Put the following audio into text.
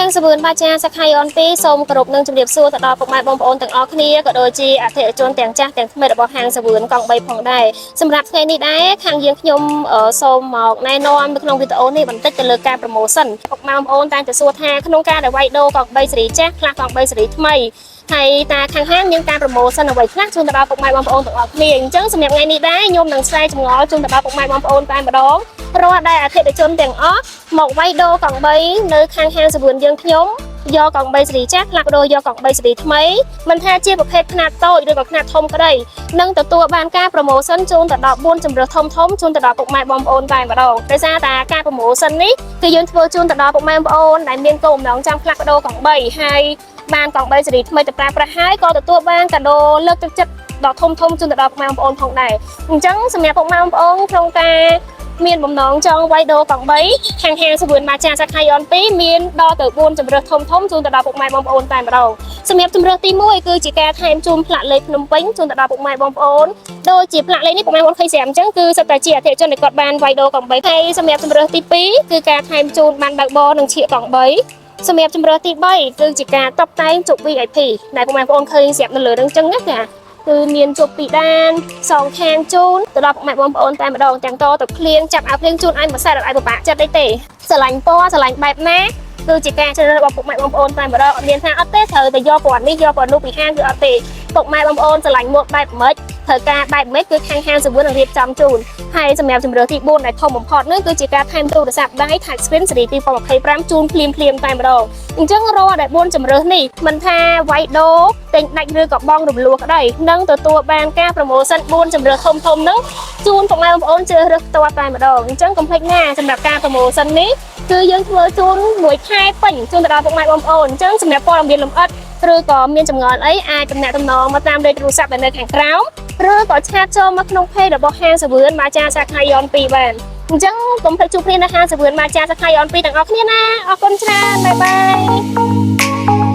ហាងសវឿនបាចាសាខាយអនពីសូមគោរពនឹងជំរាបសួរទៅដល់ពុកម៉ែបងប្អូនទាំងអស់គ្នាក៏ដូចជាអតិថិជនទាំងចាស់ទាំងថ្មីរបស់ហាងសវឿនកង់3ផងដែរសម្រាប់ថ្ងៃនេះដែរខាងយើងខ្ញុំសូមមកណែនាំនៅក្នុងវីដេអូនេះបន្តិចទៅលើការប្រម៉ូសិនពុកម៉ែបងប្អូនតែងតែសួរថាក្នុងការដែលវាយដូរកង់3សេរីចាស់ខ្លះកង់3សេរីថ្មីហើយតាខាងហាងមានការប្រម៉ូសិនអ្វីខ្លះជូនទៅដល់ពុកម៉ែបងប្អូនទាំងអស់គ្នាអញ្ចឹងសម្រាប់ថ្ងៃនេះដែរខ្ញុំនឹងស្រាយចម្ងល់ជូនទៅដល់ពុកម៉ែបងប្អូនតែម្ដងរាល់ដែលអតិថិជនទាំងអស់មកវាយដូរកង់3នៅខាងហាងសវឿនយើងខ្ញុំយកកង់3សេរីចាស់ផ្លាស់ប្ដូរយកកង់3សេរីថ្មីមិនថាជាប្រភេទខ្នាតតូចឬក៏ខ្នាតធំក្តីនឹងទទួលបានការប្រម៉ូសិនជូនទៅដល់4ជម្រើសធំជូនទៅដល់ពុកម៉ែបងប្អូនតែម្ដងដោយសារតែការប្រម៉ូសិននេះគឺយើងធ្វើជូនទៅដល់ពុកម៉ែបងប្អូនដែលមានគោលបំណងចង់ផ្លាស់ប្ដូរកង់3ហើយបានកង់3សេរីថ្មីទៅប្រើប្រាស់ហើយក៏ទទួលបានកាដូលើកទឹកចិត្តដ៏ធំជូនទៅដល់ពុកម៉ែបងប្អូនផងដែរអញ្ចឹងសម្រាប់ពុកម៉ែបងប្អូនក្នុងការមានបំណងចង់វាយដូរកង់3ខាងហាងសវឿនបាចាសាខាយអន2មានដល់ទៅ4ជម្រើសធំជូនទៅដល់ពុកម៉ែបងប្អូនតែម្ដងសម្រាប់ជម្រើសទី1គឺជាការថែមជូនផ្លាកលេខភ្នំពេញជូនទៅដល់ពុកម៉ែបងប្អូនដូចជាផ្លាកលេខនេះពុកម៉ែបងប្អូនឃើញស្រាប់អញ្ចឹងគឺសិតតែជាអតិថិជនដែលគាត់បានវាយដូរកង់3ហើយសម្រាប់ជម្រើសទី2គឺការថែមជូនបានបើកបរនិងឈៀកកង់3សម្រាប់ជម្រើសទី3គឺជាការតុបតែងជប់ VIP ដែលពុកម៉ែបងប្អូនឃើញស្រាប់នៅលើនឹងអញ្ចឹងណាគឺមានជប់ពីដានសងខាងជូនទៅដល់ពុកម៉ែបងប្អូនតែម្ដងទាំងតទៅភ្លៀងចាប់អាភ្លៀងជូនឲ្យមួយសេតឲ្យពិបាកចិត្តអីទេស្រឡាញ់ពណ៌ស្រឡាញ់បែបណាគឺជាការជ្រើសរើសរបស់ពុកម៉ែបងប្អូនតែម្ដងអត់មានថាអត់ទេត្រូវតែយកពណ៌នេះយកពណ៌នោះពីហាងគឺអត់ទេពុកម៉ែបងប្អូនស្រឡាញ់ម៉ូដបែបម៉េចត្រូវការបែបម៉េចគឺខាងហាងសវឿននឹងរៀបចំជូនហើយសម្រាប់ជម្រើសទី4ដែលធំបំផុតនោះគឺជាការថែមទូរស័ព្ទដៃ Touch Screen ស៊េរី2025ជូនភ្លាមតែម្ដងអញ្ចឹងរាល់ដែល4ជម្រើសនេះមិនថាវាយដូរទិញដាច់ឬក៏បងរំលោះក្តីនឹងទទួលបានការប្រម៉ូសិន4ជម្រើសធំហ្នឹងជូនពុកម៉ែបងប្អូនជ្រើសរើសផ្ទាល់តែម្ដងអញ្ចឹងកុំភ្លេចណាសម្រាប់ការប្រម៉ូសិននេះគឺយើងធ្វើជូនមួយខែពេញជូនទៅដល់ពុកម៉ែបងប្អូនអញ្ចឹងសម្រាប់ព័ត៌មានលម្អិតឬក៏មានចម្ងល់អីអាចទំនាក់ទំនងមកតាមលេខទូរស័ព្ទដែលនៅខាងក្រោមឬក៏ឆាតចូលមកក្នុង page របស់ហាងសវឿនបាចាសាខាយអន2បានអញ្ចឹងកុំភ្លេចជួបគ្នានៅហាងសវឿនបាចាសាខាយអន2ទាំងអស់គ្នាណាអរគុណច្រើនបាយបាយ